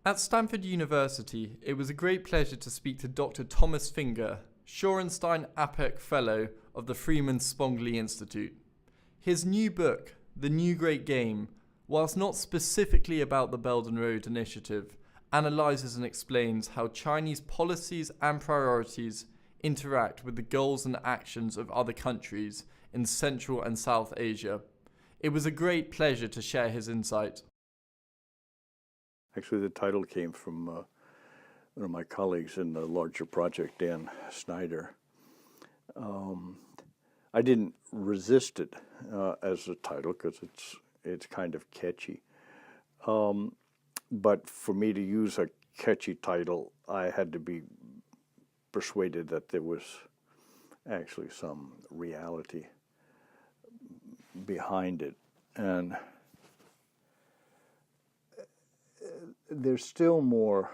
At Stanford University, it was a great pleasure to speak to Dr. Thomas Fingar, Shorenstein APARC Fellow of the Freeman Spogli Institute. His new book, The New Great Game, whilst not specifically about the Belt and Road Initiative, analyses and explains how Chinese policies and priorities interact with the goals and actions of other countries in Central and South Asia. It was a great pleasure to share his insight. Actually, the title came from one of my colleagues in the larger project, Dan Snyder. I didn't resist it as a title because it's kind of catchy. But for me to use a catchy title, I had to be persuaded that there was actually some reality behind it. And there's still more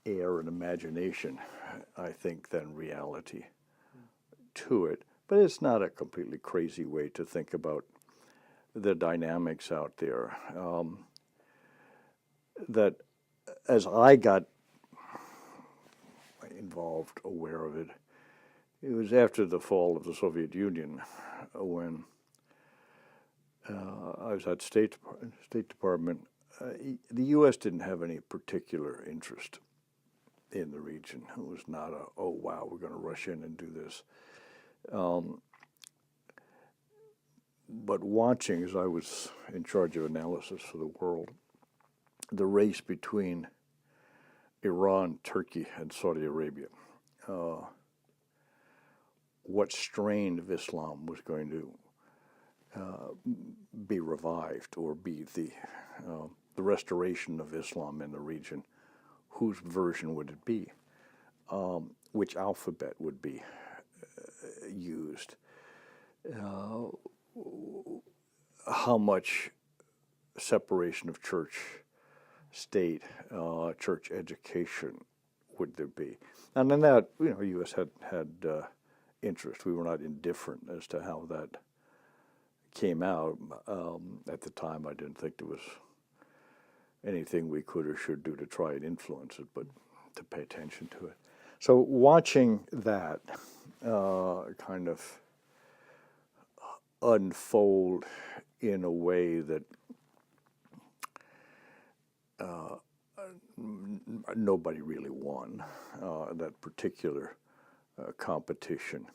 air and imagination, I think, than reality to it. But it's not a completely crazy way to think about the dynamics out there. That as I got involved, aware of it, it was after the fall of the Soviet Union when I was at State Department. The U.S. didn't have any particular interest in the region. It was not a, oh, wow, we're going to rush in and do this. But watching, as I was in charge of analysis for the world, the race between Iran, Turkey, and Saudi Arabia, what strain of Islam was going to be revived, or be the restoration of Islam in the region. Whose version would it be? Which alphabet would be used? How much separation of church, state, church education would there be? And in that, the U.S. had interest. We were not indifferent as to how that came out. At the time, I didn't think there was anything we could or should do to try and influence it, but to pay attention to it. So watching that kind of unfold in a way that nobody really won that particular competition.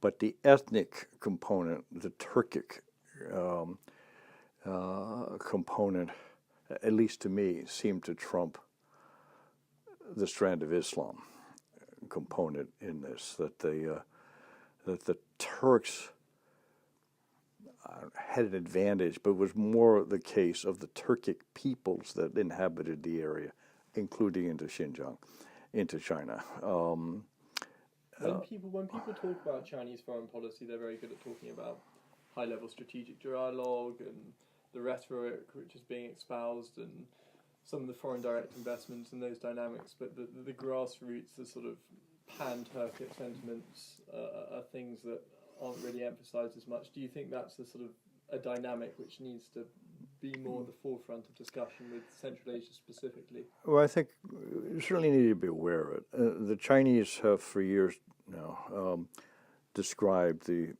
But the ethnic component, the Turkic component, at least to me, seemed to trump the strand of Islam component in this. That the Turks had an advantage, but it was more the case of the Turkic peoples that inhabited the area, including into Xinjiang, into China. When people talk about Chinese foreign policy, they're very good at talking about high-level strategic dialogue and the rhetoric which is being espoused and some of the foreign direct investments and those dynamics. But the grassroots, the sort of pan-Turkic sentiments are things that aren't really emphasized as much. Do you think that's the sort of a dynamic which needs to be more at the forefront of discussion with Central Asia specifically? Well, I think you certainly need to be aware of it. The Chinese have for years now described the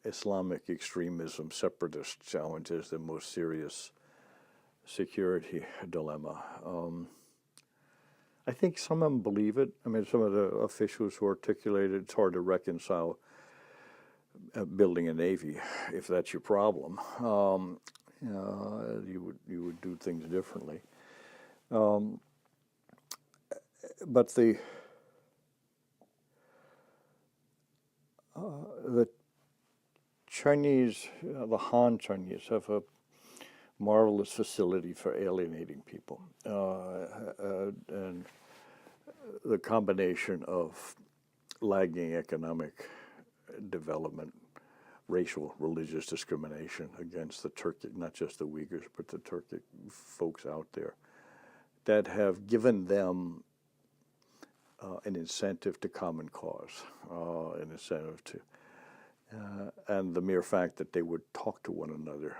Islamic extremism, separatist challenge as the most serious security dilemma. I think some of them believe it. I mean, some of the officials who articulate it, it's hard to reconcile building a navy if that's your problem. You would do things differently. But the Chinese, the Han Chinese, have a marvelous facility for alienating people. And the combination of lagging economic development, racial, religious discrimination against the Turkic, not just the Uyghurs, but the Turkic folks out there, that have given them an incentive to common cause, an incentive to, and the mere fact that they would talk to one another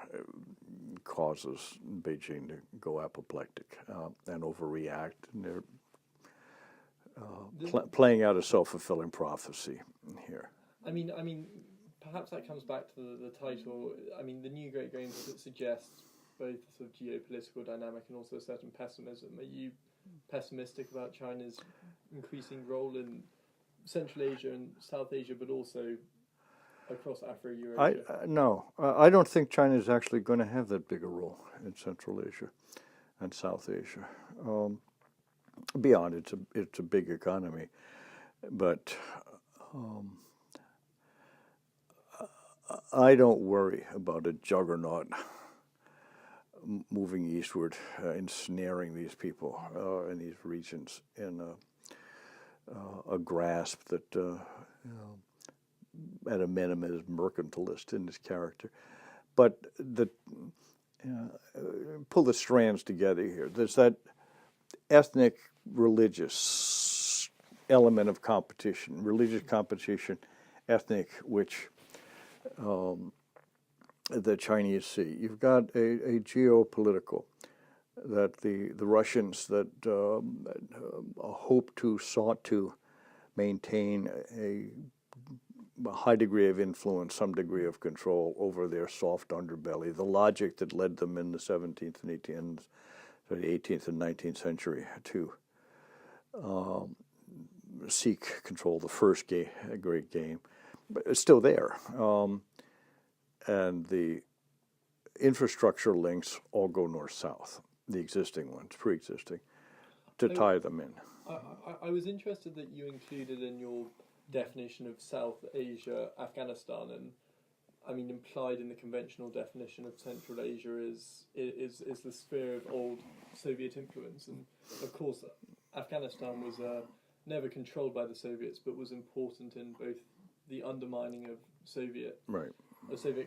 causes Beijing to go apoplectic and overreact, and they're playing out a self-fulfilling prophecy here. I mean, perhaps that comes back to the title. I mean, the New Great Games suggests both sort of geopolitical dynamic and also a certain pessimism. Are you pessimistic about China's increasing role in Central Asia and South Asia, but also across Afro-Eurasia? No, I don't think China is actually going to have that big a role in Central Asia and South Asia. Beyond, it's a big economy, but I don't worry about a juggernaut moving eastward, ensnaring these people in these regions in a grasp that, at a minimum, is mercantilist in its character. But pull the strands together here. There's that ethnic, religious element of competition, religious competition, ethnic, which the Chinese see. You've got a geopolitical, that the Russians that sought to maintain a high degree of influence, some degree of control over their soft underbelly, the logic that led them in the 17th and 18th and 19th century to seek control of the first great game, but it's still there. And the infrastructure links all go north-south, the existing ones, pre-existing, to tie them in. I was interested that you included in your definition of South Asia, Afghanistan, and I mean implied in the conventional definition of Central Asia is the sphere of old Soviet influence, and of course Afghanistan was never controlled by the Soviets, but was important in both the undermining of Soviet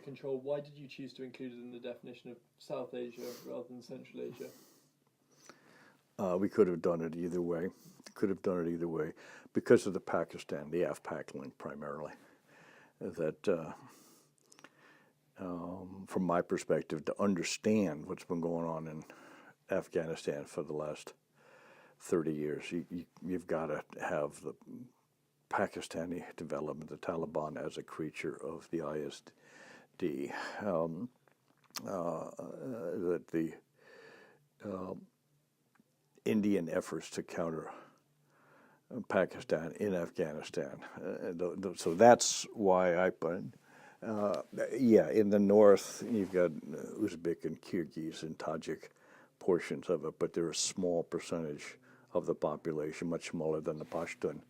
control. Why did you choose to include it in the definition of South Asia rather than Central Asia? We could have done it either way. Because of the Pakistan, the APARC link primarily. That, from my perspective, to understand what's been going on in Afghanistan for the last 30 years, you've got to have the Pakistani development, the Taliban as a creature of the ISD, that the Indian efforts to counter Pakistan in Afghanistan. So that's why I put in the north you've got Uzbek and Kyrgyz and Tajik portions of it, but they're a small percentage of the population, much smaller than the Pashtun.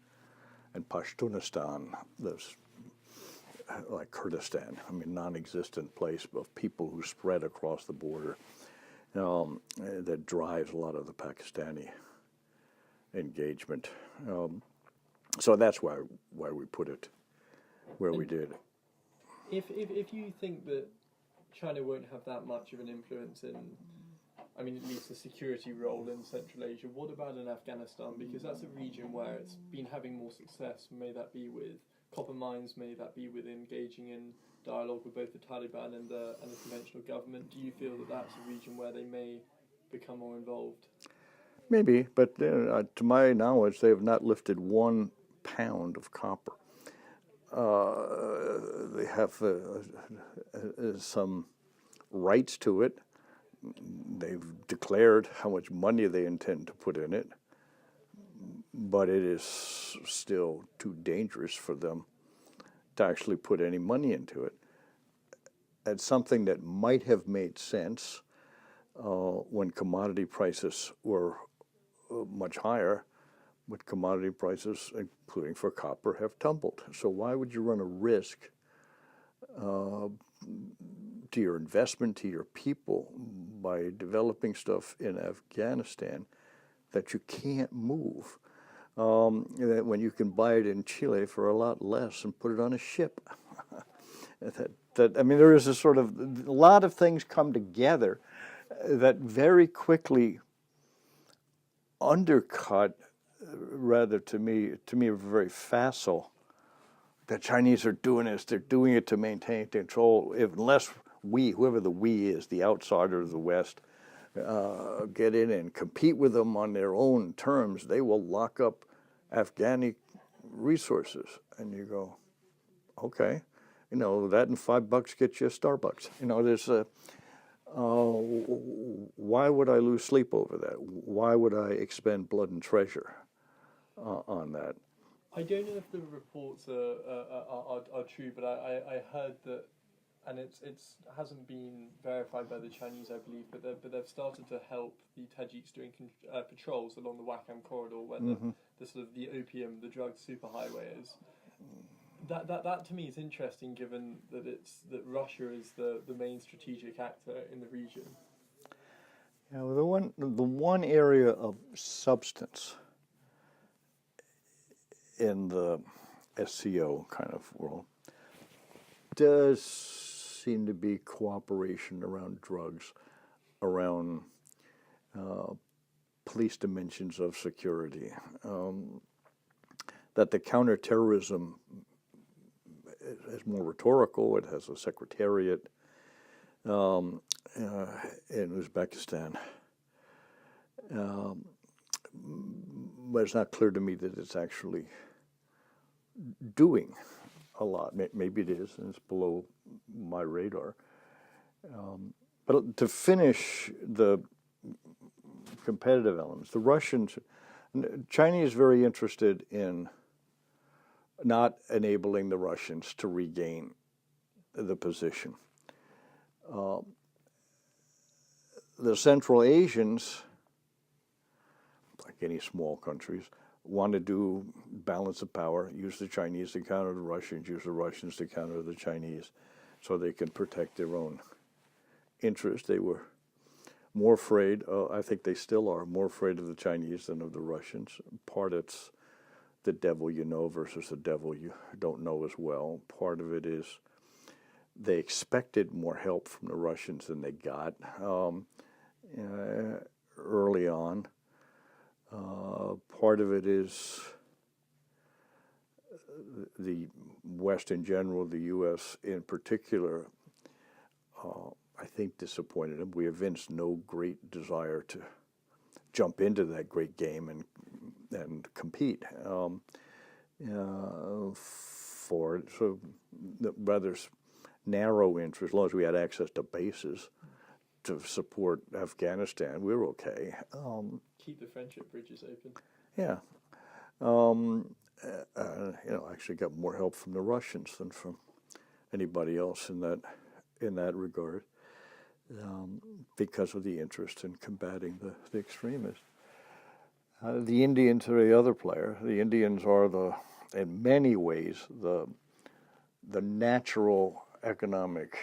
And Pashtunistan, that's like Kurdistan, I mean, non-existent place of people who spread across the border, that drives a lot of the Pakistani engagement. So that's why we put it where we did. If you think that China won't have that much of an influence in, I mean, at least a security role in Central Asia, what about in Afghanistan? Because that's a region where it's been having more success. May that be with copper mines, may that be with engaging in dialogue with both the Taliban and the conventional government. Do you feel that that's a region where they may become more involved? Maybe, but to my knowledge, they have not lifted 1 pound of copper. They have some rights to it. They've declared how much money they intend to put in it, but it is still too dangerous for them to actually put any money into it. It's something that might have made sense when commodity prices were much higher, but commodity prices, including for copper, have tumbled. So why would you run a risk to your investment, to your people, by developing stuff in Afghanistan that you can't move, when you can buy it in Chile for a lot less and put it on a ship? I mean, there is a lot of things come together that very quickly undercut, rather to me very facile. The Chinese are doing this; they're doing it to maintain control. Unless we, whoever the we is, the outsider of the West, get in and compete with them on their own terms, they will lock up Afghani resources. And you go, okay, you know, that and $5 gets you a Starbucks. You know, there's a, why would I lose sleep over that? Why would I expend blood and treasure on that? I don't know if the reports are true, but I heard that, and it hasn't been verified by the Chinese, I believe, but they've started to help the Tajiks doing patrols along the Wakhan corridor, where the sort of the opium, the drug superhighway is. That to me is interesting, given that Russia is the main strategic actor in the region. Yeah, well, the one area of substance in the SCO kind of world does seem to be cooperation around drugs, around police dimensions of security. That the counterterrorism is more rhetorical. It has a secretariat in Uzbekistan. But it's not clear to me that it's actually doing a lot. Maybe it is, and it's below my radar. But to finish the competitive elements, the Russians, China is very interested in not enabling the Russians to regain the position. The Central Asians, like any small countries, want to do balance of power, use the Chinese to counter the Russians, use the Russians to counter the Chinese, so they can protect their own interests. They were more afraid, I think they still are, more afraid of the Chinese than of the Russians. Part it's the devil you know versus the devil you don't know as well. Part of it is they expected more help from the Russians than they got early on. Part of it is the West in general, the U.S. in particular, I think disappointed them. We evinced no great desire to jump into that great game and compete for it. So the rather narrow interest, as long as we had access to bases to support Afghanistan, we were okay. Keep the friendship bridges open. Yeah. Actually got more help from the Russians than from anybody else in that regard, because of the interest in combating the extremists. The Indians are the other player. The Indians are in many ways, the natural economic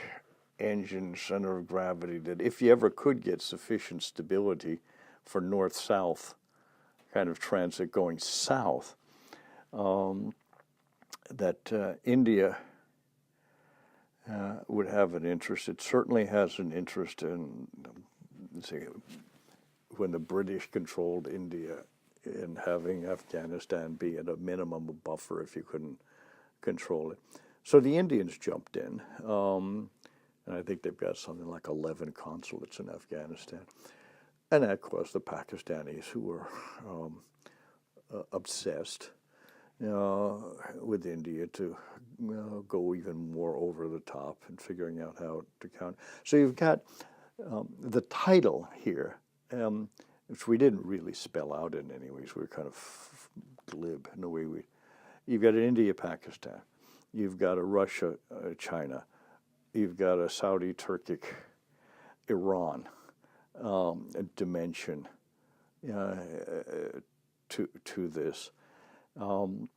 engine, center of gravity, that if you ever could get sufficient stability for north-south kind of transit going south, that India would have an interest. It certainly has an interest in, when the British controlled India, in having Afghanistan be at a minimum a buffer if you couldn't control it. So the Indians jumped in, and I think they've got something like 11 consulates in Afghanistan. And that caused the Pakistanis, who were obsessed with India, to go even more over the top in figuring out how to counter. So you've got the title here, which we didn't really spell out in any ways. We were kind of glib in the way you've got an India-Pakistan, you've got a Russia-China, you've got a Saudi-Turkic-Iran dimension to this, and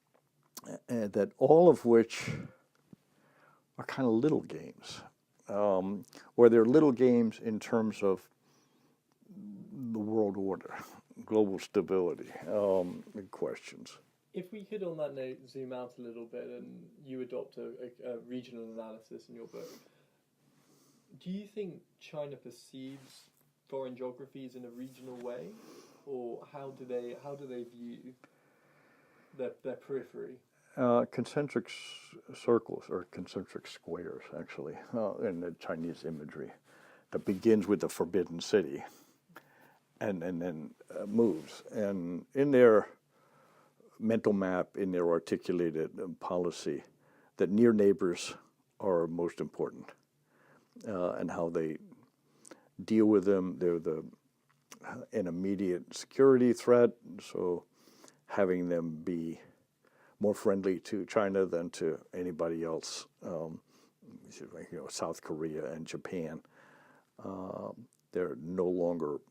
that all of which are kind of little games, or they're little games in terms of the world order, global stability questions. If we could, on that note, zoom out a little bit, and you adopt a regional analysis in your book, do you think China perceives foreign geographies in a regional way, or how do they view their periphery? concentric circles, or concentric squares, actually, in the Chinese imagery, that begins with the Forbidden City, and then moves. And in their mental map, in their articulated policy, that near neighbors are most important, and how they deal with them. They're an immediate security threat, so having them be more friendly to China than to anybody else, South Korea and Japan, they're no longer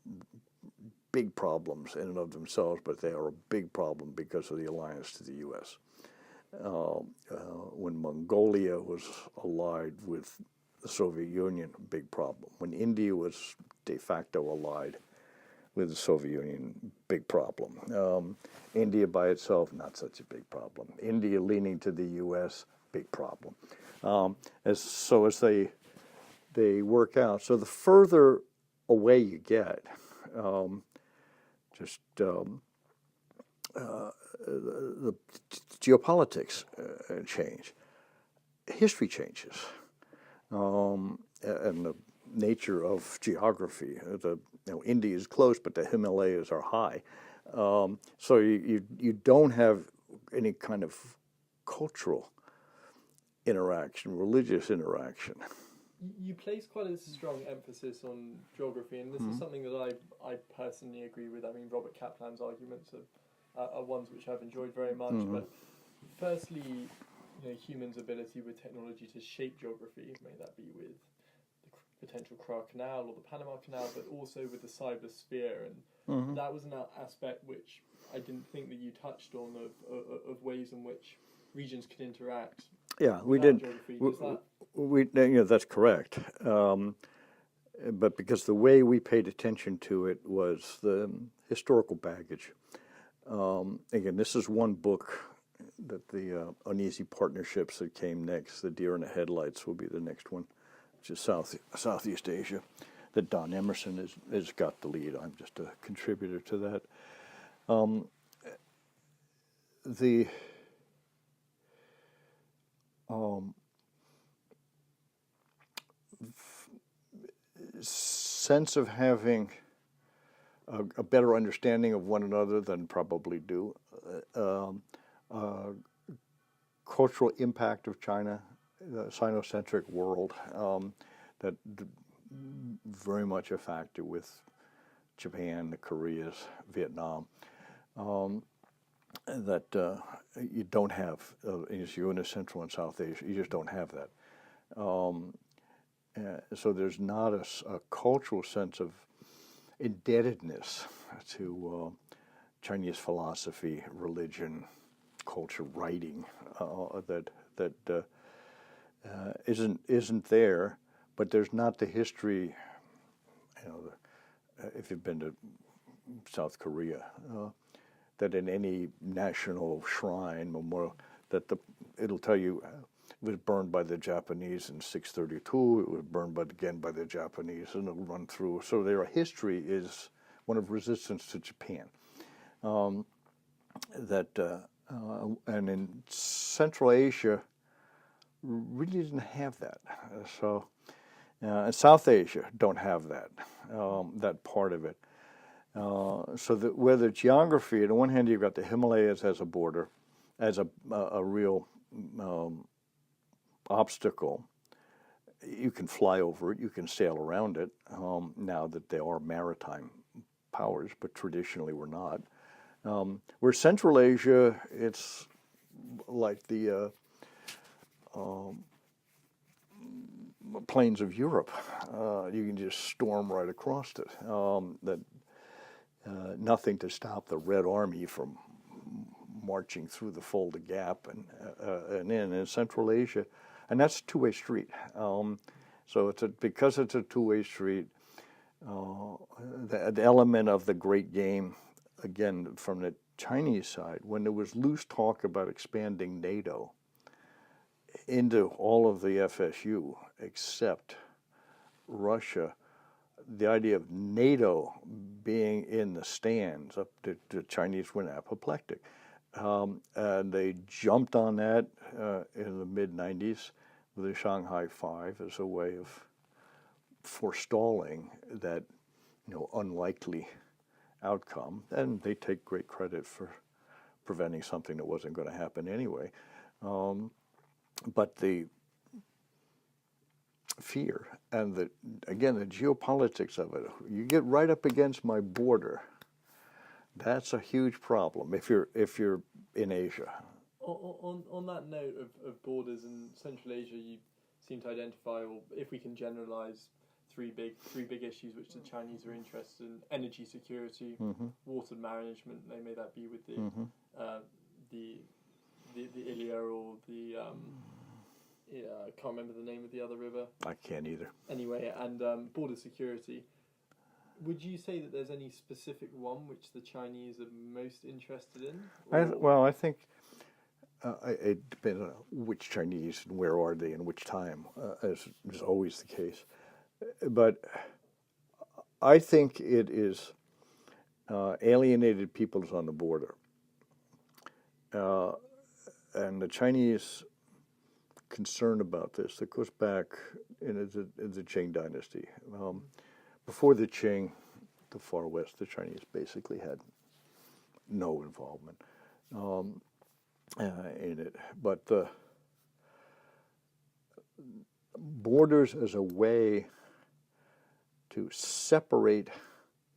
big problems in and of themselves, but they are a big problem because of the alliance to the U.S. When Mongolia was allied with the Soviet Union, a big problem. When India was de facto allied with the Soviet Union, big problem. India by itself, not such a big problem. India leaning to the U.S., big problem. As they work out. So the further away you get, the geopolitics change. History changes. And the nature of geography. India is close, but the Himalayas are high. So you don't have any kind of cultural interaction, religious interaction. You place quite a strong emphasis on geography, and this is something that I personally agree with. I mean, Robert Kaplan's arguments are ones which I've enjoyed very much. But firstly, humans' ability with technology to shape geography, may that be with the potential Croix Canal or the Panama Canal, but also with the cybersphere, and that was an aspect which I didn't think that you touched on of ways in which regions could interact. Yeah, we did. That's correct. But because the way we paid attention to it was the historical baggage. Again, this is one book that the Uneasy Partnerships that came next, the Deer in the Headlights, will be the next one, which is Southeast Asia, that Don Emerson has got the lead. I'm just a contributor to that. The sense of having a better understanding of one another than probably do, cultural impact of China, the Sinocentric world, that very much a factor with Japan, the Koreas, Vietnam, that you don't have, as you in Central and South Asia, you just don't have that. So there's not a cultural sense of indebtedness to Chinese philosophy, religion, culture, writing that isn't there. But there's not the history. If you've been to South Korea, that in any national shrine memorial, that it'll tell you it was burned by the Japanese in 632. It was burned again by the Japanese, and it'll run through. So their history is one of resistance to Japan. And in Central Asia, really didn't have that. So, and South Asia don't have that that part of it. So that where the geography, on the one hand, you've got the Himalayas as a border, as a real obstacle. You can fly over it, you can sail around it, now that they are maritime powers, but traditionally we're not. Where Central Asia, it's like the plains of Europe. You can just storm right across it. Nothing to stop the Red Army from marching through the Fulda Gap and in Central Asia. And that's a two-way street. So because it's a two-way street, the element of the great game, again, from the Chinese side, when there was loose talk about expanding NATO into all of the FSU except Russia, the idea of NATO being in the stands, the Chinese were apoplectic. And they jumped on that in the mid-90s with the Shanghai Five as a way of forestalling that, unlikely outcome. And they take great credit for preventing something that wasn't going to happen anyway. But the fear and the geopolitics of it, you get right up against my border. That's a huge problem if you're in Asia. On that note of borders in Central Asia, you seem to identify, or if we can generalize, three big issues which the Chinese are interested in: energy security, water management. They may that be with the Ilia or the I can't remember the name of the other river. I can't either. Anyway, and border security. Would you say that there's any specific one which the Chinese are most interested in? I think it depends on which Chinese and where are they and which time, as is always the case. But I think it is alienated peoples on the border. And the Chinese concern about this that goes back in the Qing dynasty. Before the Qing, the far west, the Chinese basically had no involvement in it. But the borders as a way to separate,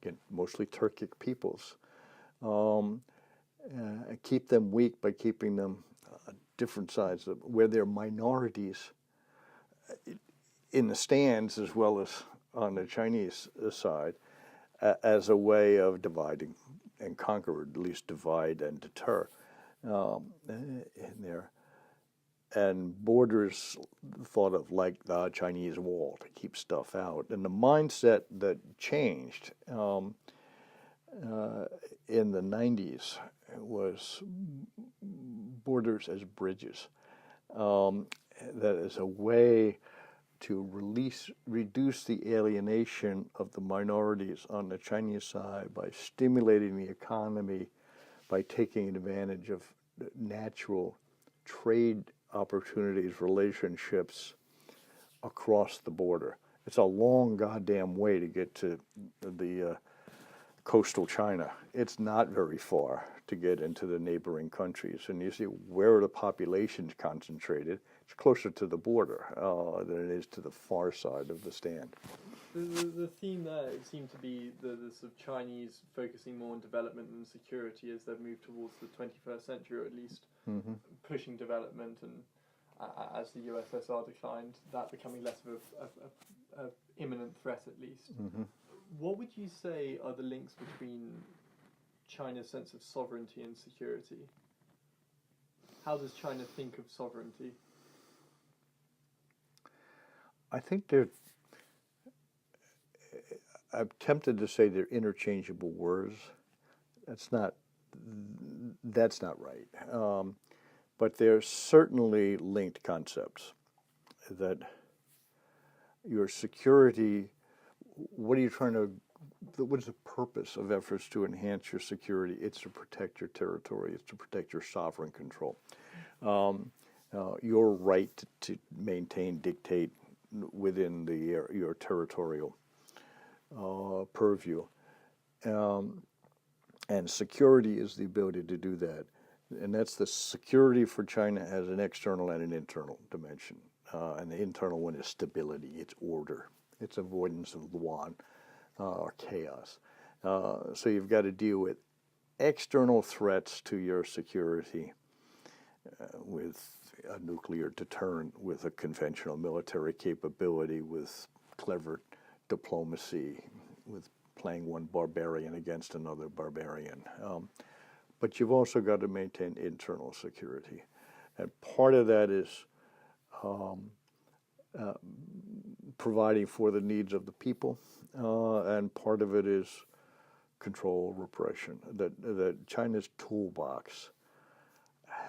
again, mostly Turkic peoples, keep them weak by keeping them different sides, where they're minorities in the stands as well as on the Chinese side, as a way of dividing and conquer, or at least divide and deter in there. And borders thought of like the Chinese wall to keep stuff out. And the mindset that changed in the 90s was borders as bridges. That is a way to reduce the alienation of the minorities on the Chinese side by stimulating the economy, by taking advantage of natural trade opportunities, relationships across the border. It's a long goddamn way to get to the coastal China. It's not very far to get into the neighboring countries. And you see where the population's concentrated. It's closer to the border than it is to the far side of the stand. The theme there seemed to be the sort of Chinese focusing more on development and security as they've moved towards the 21st century, or at least pushing development, and as the USSR declined, that becoming less of a imminent threat at least. What would you say are the links between China's sense of sovereignty and security? How does China think of sovereignty? I think I'm tempted to say they're interchangeable words. That's not right. But they're certainly linked concepts. That your security, what is the purpose of efforts to enhance your security? It's to protect your territory. It's to protect your sovereign control. Your right to maintain, dictate within your territorial purview. And security is the ability to do that. And that's the security for China has an external and an internal dimension. And the internal one is stability, it's order, it's avoidance of luan or chaos. So you've got to deal with external threats to your security with a nuclear deterrent, with a conventional military capability, with clever diplomacy, with playing one barbarian against another barbarian. But you've also got to maintain internal security. And part of that is providing for the needs of the people, and part of it is control, repression. That China's toolbox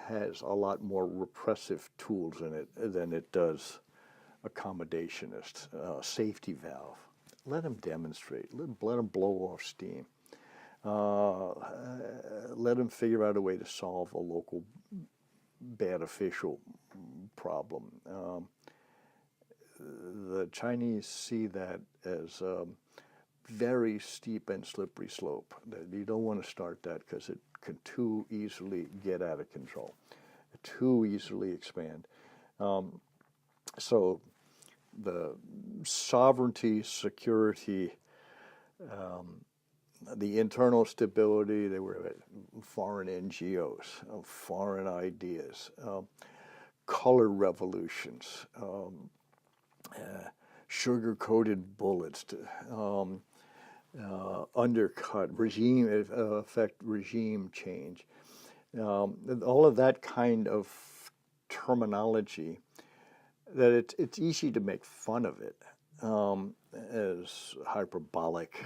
has a lot more repressive tools in it than it does accommodationist, safety valve. Let them demonstrate. Let them blow off steam. let them figure out a way to solve a local bad official problem. The Chinese see that as a very steep and slippery slope. You don't want to start that because it can too easily get out of control, too easily expand. So the sovereignty, security, the internal stability, they were foreign NGOs, foreign ideas, color revolutions, sugar-coated bullets to undercut regime, affect regime change. All of that kind of terminology, that it's easy to make fun of it as hyperbolic,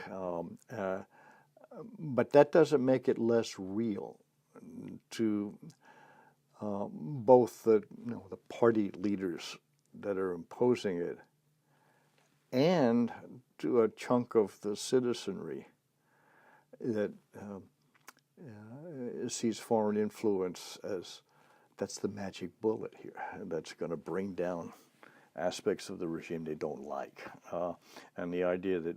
but that doesn't make it less real to both the party leaders that are imposing it and to a chunk of the citizenry that sees foreign influence as that's the magic bullet here, that's going to bring down aspects of the regime they don't like. And the idea that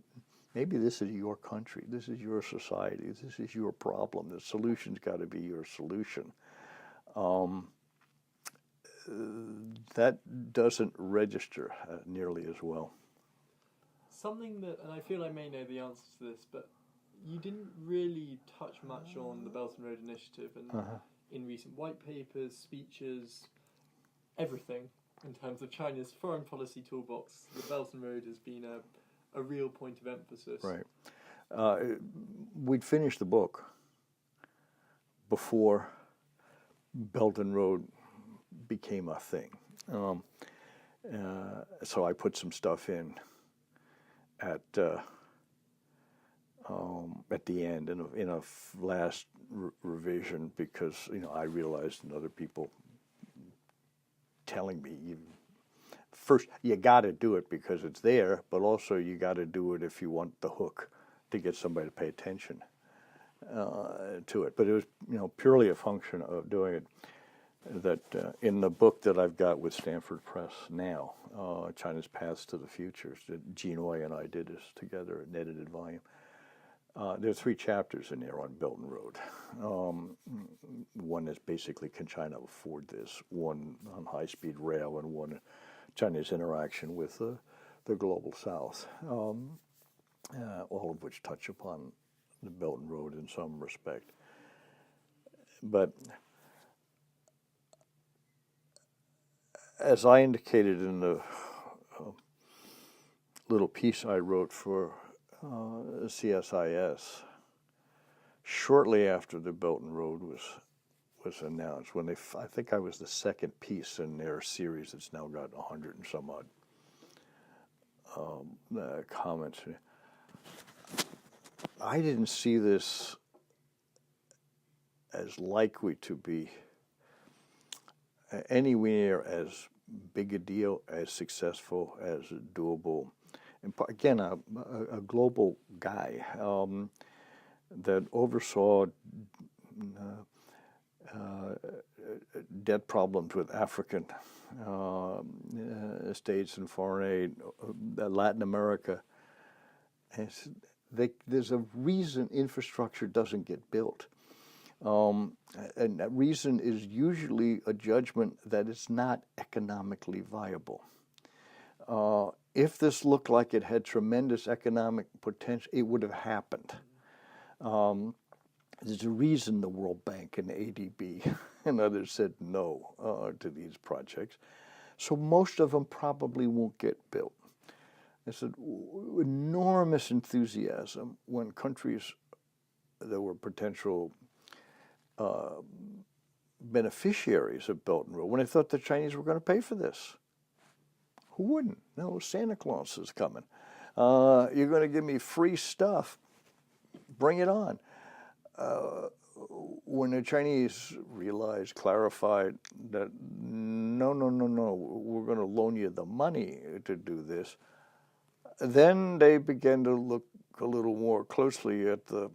maybe this is your country, this is your society, this is your problem, the solution's got to be your solution. That doesn't register nearly as well. Something that, and I feel I may know the answer to this, but you didn't really touch much on the Belt and Road Initiative, and in recent white papers, speeches, everything in terms of China's foreign policy toolbox, the Belt and Road has been a real point of emphasis. Right. We'd finished the book before Belt and Road became a thing. So I put some stuff in at the end in a last revision because I realized, and other people telling me, first you got to do it because it's there, but also you got to do it if you want the hook to get somebody to pay attention to it. But it was purely a function of doing it. That in the book that I've got with Stanford Press now, China's Paths to the Future, that Gene Oy and I did this together, an edited volume. There are 3 chapters in there on Belt and Road. One is basically, can China afford this? One on high-speed rail, and one China's interaction with the global South, all of which touch upon the Belt and Road in some respect. But as I indicated in the little piece I wrote for CSIS, shortly after the Belt and Road was announced, when I think I was the second piece in their series that's now got 100 and some odd comments. I didn't see this as likely to be anywhere as big a deal, as successful, as doable. And again, a global guy that oversaw debt problems with African states and foreign aid, Latin America. And there's a reason infrastructure doesn't get built. And that reason is usually a judgment that it's not economically viable. If this looked like it had tremendous economic potential, it would have happened. There's a reason the World Bank and ADB and others said no to these projects. So most of them probably won't get built. There's enormous enthusiasm when countries that were potential beneficiaries of Belt and Road, when they thought the Chinese were going to pay for this. Who wouldn't? No, Santa Claus is coming. You're going to give me free stuff. Bring it on. When the Chinese realized, clarified that no, we're going to loan you the money to do this, then they began to look a little more closely at the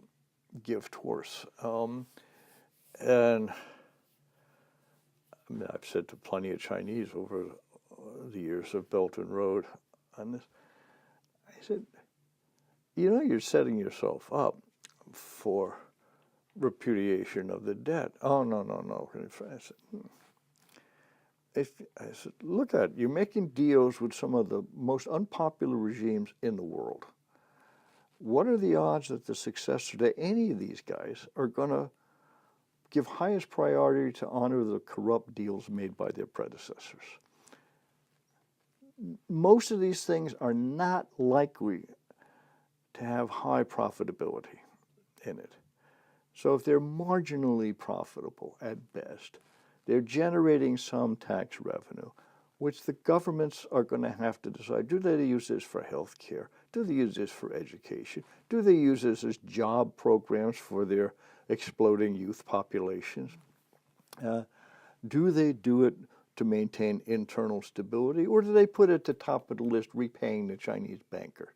gift horse. And I mean, I've said to plenty of Chinese over the years of Belt and Road on this, I said, you're setting yourself up for repudiation of the debt. Oh, no. I said, look at it. You're making deals with some of the most unpopular regimes in the world. What are the odds that the successor to any of these guys are going to give highest priority to honor the corrupt deals made by their predecessors? Most of these things are not likely to have high profitability in it. So if they're marginally profitable at best, they're generating some tax revenue, which the governments are going to have to decide, do they use this for health care? Do they use this for education? Do they use this as job programs for their exploding youth populations? Do they do it to maintain internal stability, or do they put it at the top of the list, repaying the Chinese banker?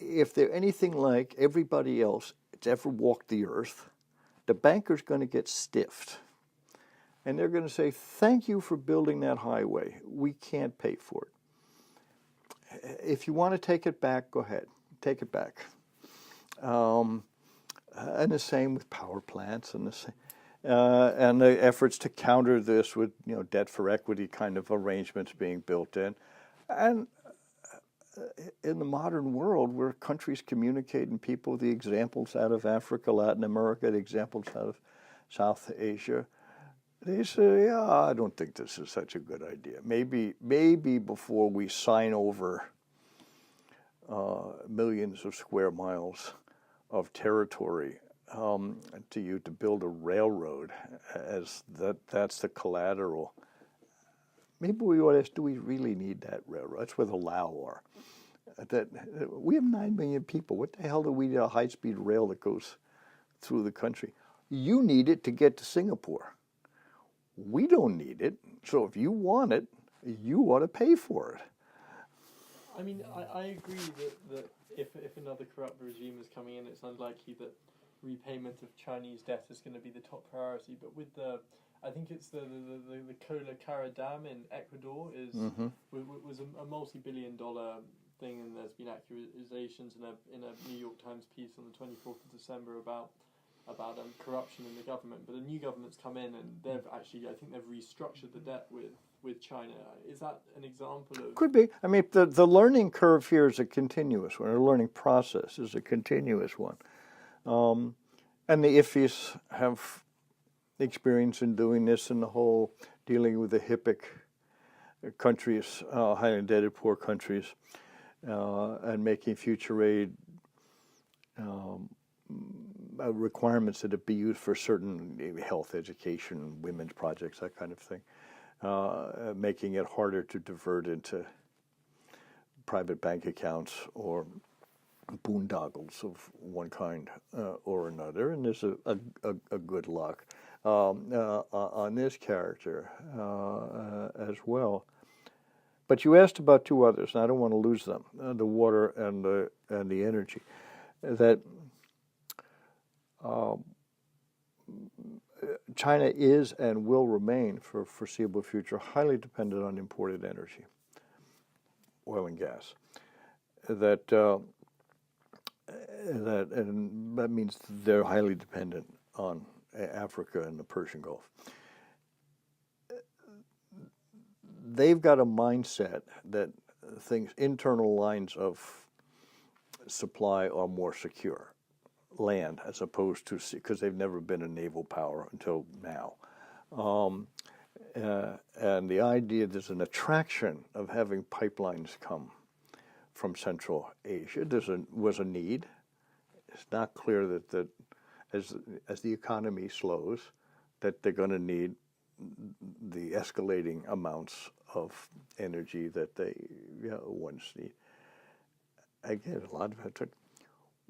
If they're anything like everybody else that's ever walked the earth, the banker's going to get stiffed. And they're going to say, thank you for building that highway. We can't pay for it. If you want to take it back, go ahead. Take it back. And the same with power plants, and the efforts to counter this with debt for equity kind of arrangements being built in. And in the modern world, where countries communicate and people, the examples out of Africa, Latin America, the examples out of South Asia, they say, yeah, I don't think this is such a good idea. Maybe before we sign over millions of square miles of territory to you to build a railroad, as that's the collateral. Maybe we ought to ask, do we really need that railroad? That's where the Lao are. We have 9 million people. What the hell do we need a high-speed rail that goes through the country? You need it to get to Singapore. We don't need it. So if you want it, you ought to pay for it. I mean, I agree that if another corrupt regime is coming in, it's unlikely that repayment of Chinese debt is going to be the top priority. But with I think it's the Cola-Cara Dam in Ecuador was a multi-billion-dollar thing, and there's been accusations in a New York Times piece on the 24th of December about corruption in the government. But a new government's come in, and I think they've restructured the debt with China. Is that an example of... Could be. I mean, the learning curve here is a continuous one. The learning process is a continuous one. And the IFIs have experience in doing this, and the whole dealing with the HIPC countries, highly indebted poor countries, and making future aid requirements that it be used for certain health, education, women's projects, that kind of thing, making it harder to divert into private bank accounts or boondoggles of one kind or another. And there's a good luck on this character as well. But you asked about 2 others, and I don't want to lose them: the water and the energy. That China is and will remain for a foreseeable future highly dependent on imported energy, oil and gas. And that means they're highly dependent on Africa and the Persian Gulf. They've got a mindset that internal lines of supply are more secure, land as opposed to, because they've never been a naval power until now. And the idea there's an attraction of having pipelines come from Central Asia. Was a need. It's not clear that as the economy slows, that they're going to need the escalating amounts of energy that they once need. Again, a lot of it.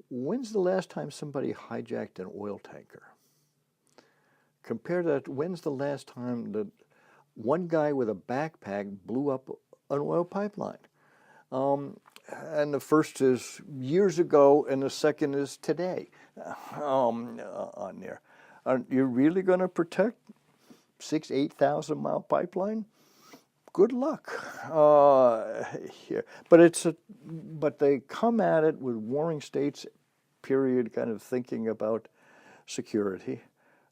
When's the last time somebody hijacked an oil tanker? Compare that. When's the last time that one guy with a backpack blew up an oil pipeline? and the first is years ago, and the second is today. On there, are you really going to protect 8,000 mile pipeline? Good luck. Here, but they come at it with warring states. Period. Kind of thinking about security.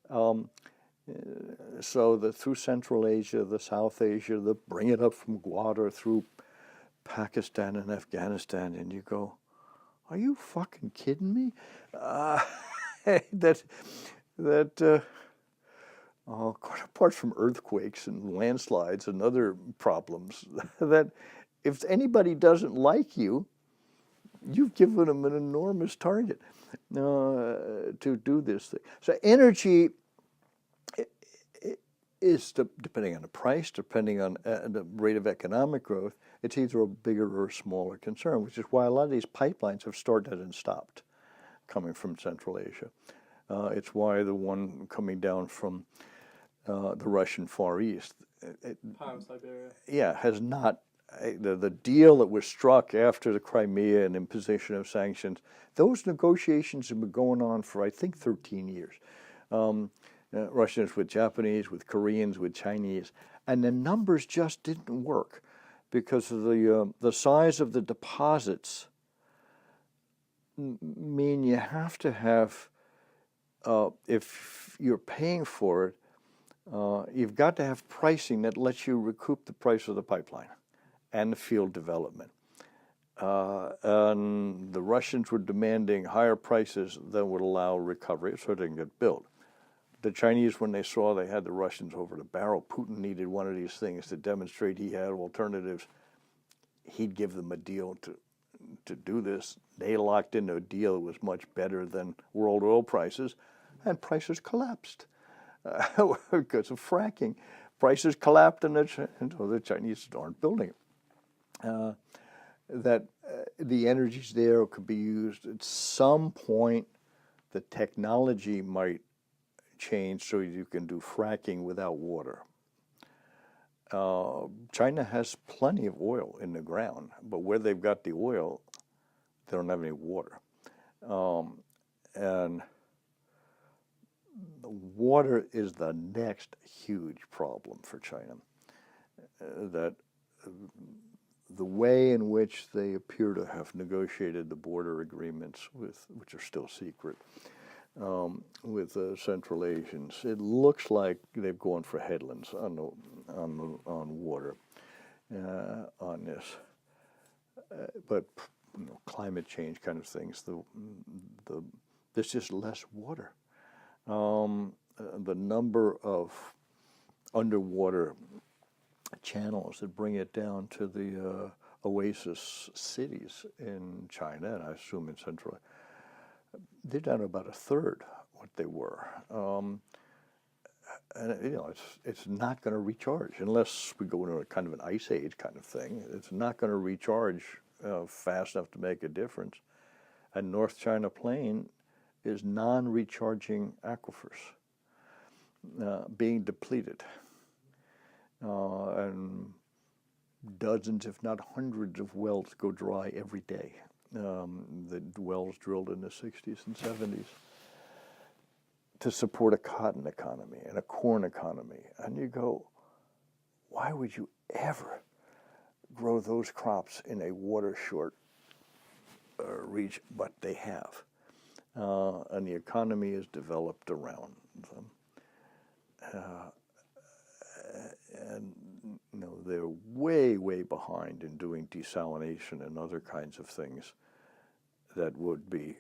So through Central Asia, the South Asia, bring it up from Gwadar through Pakistan and Afghanistan, and you go, are you fucking kidding me? Quite apart from earthquakes and landslides and other problems, that if anybody doesn't like you, you've given them an enormous target to do this thing. So energy is, depending on the price, depending on the rate of economic growth, it's either a bigger or smaller concern, which is why a lot of these pipelines have started and stopped coming from Central Asia. It's why the one coming down from the Russian Far East, Siberia. Yeah, has not. The deal that was struck after the Crimea and imposition of sanctions, those negotiations have been going on for, I think, 13 years. Russians with Japanese, with Koreans, with Chinese, and the numbers just didn't work because of the size of the deposits mean you have to have, if you're paying for it, you've got to have pricing that lets you recoup the price of the pipeline and the field development. And the Russians were demanding higher prices than would allow recovery, so it didn't get built. The Chinese, when they saw they had the Russians over the barrel, Putin needed one of these things to demonstrate he had alternatives. He'd give them a deal to do this. They locked into a deal that was much better than world oil prices, and prices collapsed because of fracking. Prices collapsed, and so the Chinese aren't building it. The energies there could be used at some point. The technology might change so you can do fracking without water. China has plenty of oil in the ground, but where they've got the oil, they don't have any water. And water is the next huge problem for China. That the way in which they appear to have negotiated the border agreements which are still secret, with Central Asians, it looks like they've gone for headlands on water on this. But climate change kind of things. There's just less water. The number of underwater channels that bring it down to the oasis cities in China, and I assume in Central, they're down to about a third what they were. And it's not going to recharge unless we go into a kind of an ice age kind of thing. It's not going to recharge fast enough to make a difference. And North China Plain is non-recharging aquifers being depleted. And dozens, if not hundreds, of wells go dry every day. The wells drilled in the 60s and 70s to support a cotton economy and a corn economy. And you go, why would you ever grow those crops in a water-short region? But they have. And the economy is developed around them. And they're way, way behind in doing desalination and other kinds of things that would be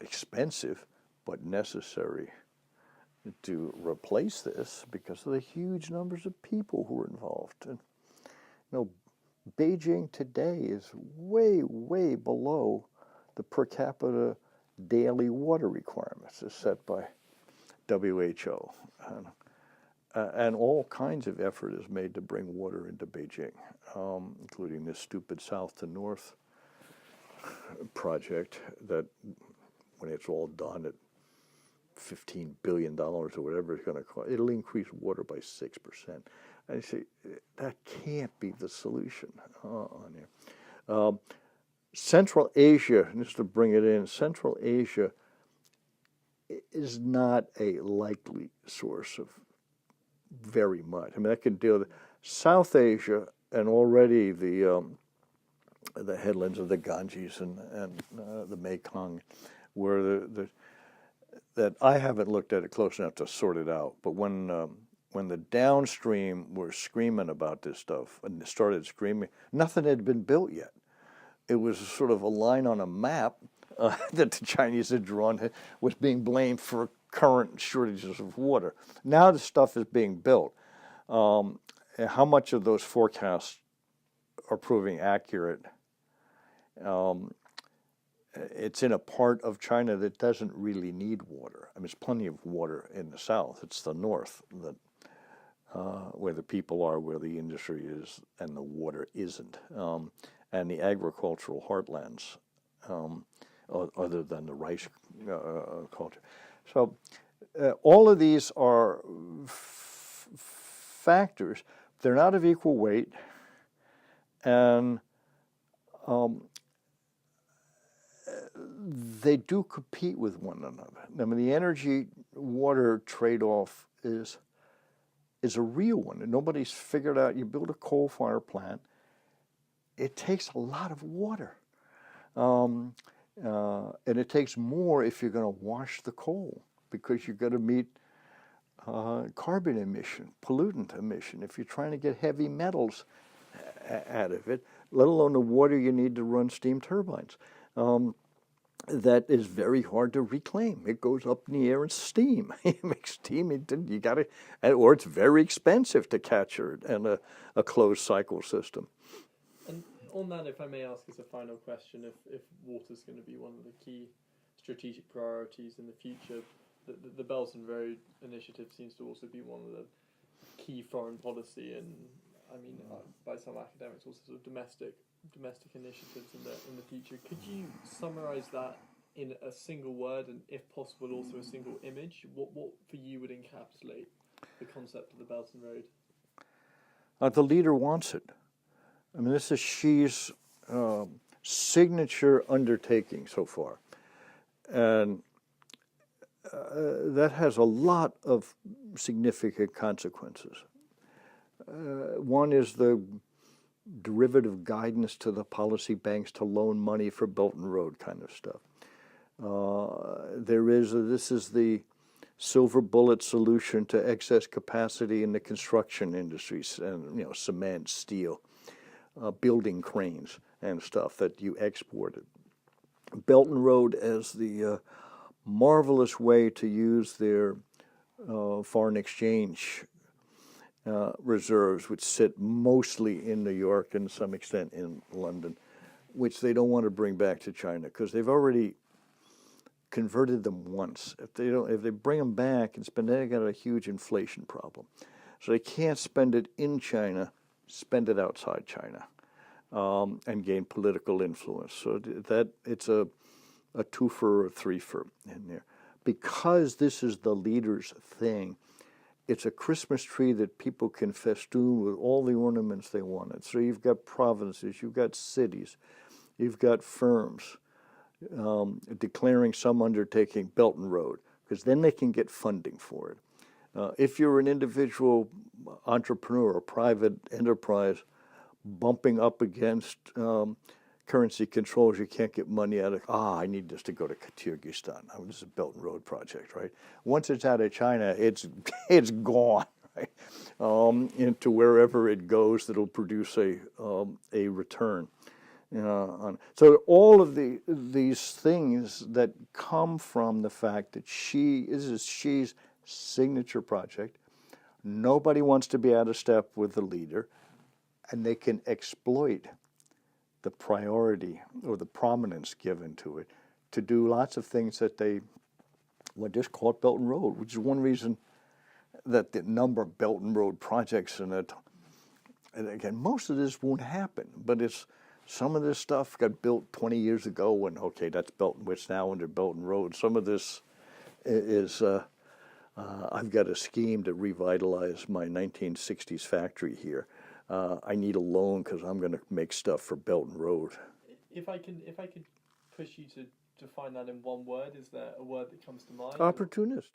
expensive but necessary to replace this because of the huge numbers of people who are involved. And Beijing today is way, way below the per capita daily water requirements as set by WHO. And all kinds of effort is made to bring water into Beijing, including this stupid south to north project that, when it's all done at $15 billion or whatever it's going to cost, it'll increase water by 6%. I say, that can't be the solution on here. Central Asia, just to bring it in, Central Asia is not a likely source of very much. I mean, I could deal with South Asia, and already the headlands of the Ganges and the Mekong, where that I haven't looked at it close enough to sort it out. But when the downstream were screaming about this stuff and started screaming, nothing had been built yet. It was sort of a line on a map that the Chinese had drawn, was being blamed for current shortages of water. Now the stuff is being built. How much of those forecasts are proving accurate? It's in a part of China that doesn't really need water. I mean, there's plenty of water in the south. It's the north that where the people are, where the industry is, and the water isn't. And the agricultural heartlands, other than the rice culture. So all of these are factors. They're not of equal weight, and they do compete with one another. I mean, the energy-water trade-off is a real one, and nobody's figured out. You build a coal-fired plant, it takes a lot of water, and it takes more if you're going to wash the coal, because you're going to meet carbon emission, pollutant emission. If you're trying to get heavy metals out of it, let alone the water you need to run steam turbines. That is very hard to reclaim. It goes up in the air in steam. You make steam, you got to, or it's very expensive to capture it in a closed cycle system. And on that, if I may ask as a final question, if water's going to be one of the key strategic priorities in the future, the Belt and Road Initiative seems to also be one of the key foreign policy, and I mean, by some academics, also sort of domestic initiatives in the future. Could you summarize that in a single word, and if possible, also a single image? What for you would encapsulate the concept of the Belt and Road? The leader wants it. I mean, this is Xi's signature undertaking so far, and that has a lot of significant consequences. One is the derivative guidance to the policy banks to loan money for Belt and Road kind of stuff. This is the silver bullet solution to excess capacity in the construction industries, and cement, steel, building cranes and stuff that you exported. Belt and Road as the marvelous way to use their foreign exchange reserves, which sit mostly in New York and to some extent in London, which they don't want to bring back to China because they've already converted them once. If they bring them back and spend it, they got a huge inflation problem. So they can't spend it in China, spend it outside China, and gain political influence. So that it's a twofer or a threefer in there. Because this is the leader's thing, it's a Christmas tree that people can festoon with all the ornaments they wanted. So you've got provinces, you've got cities, you've got firms declaring some undertaking Belt and Road, because then they can get funding for it. If you're an individual entrepreneur or private enterprise bumping up against currency controls, you can't get money out of, I need this to go to Kyrgyzstan. This is a Belt and Road project, right? Once it's out of China, it's gone, right? Into wherever it goes that'll produce a return. So all of these things that come from the fact that this is Xi's signature project. Nobody wants to be out of step with the leader, and they can exploit the priority or the prominence given to it to do lots of things that they would just call it Belt and Road, which is one reason that the number of Belt and Road projects in it, and again, most of this won't happen, but some of this stuff got built 20 years ago, and okay, that's Belt and it's now under Belt and Road. Some of this is I've got a scheme to revitalize my 1960s factory here. I need a loan because I'm going to make stuff for Belt and Road. If I could push you to define that in one word, is there a word that comes to mind? Opportunist.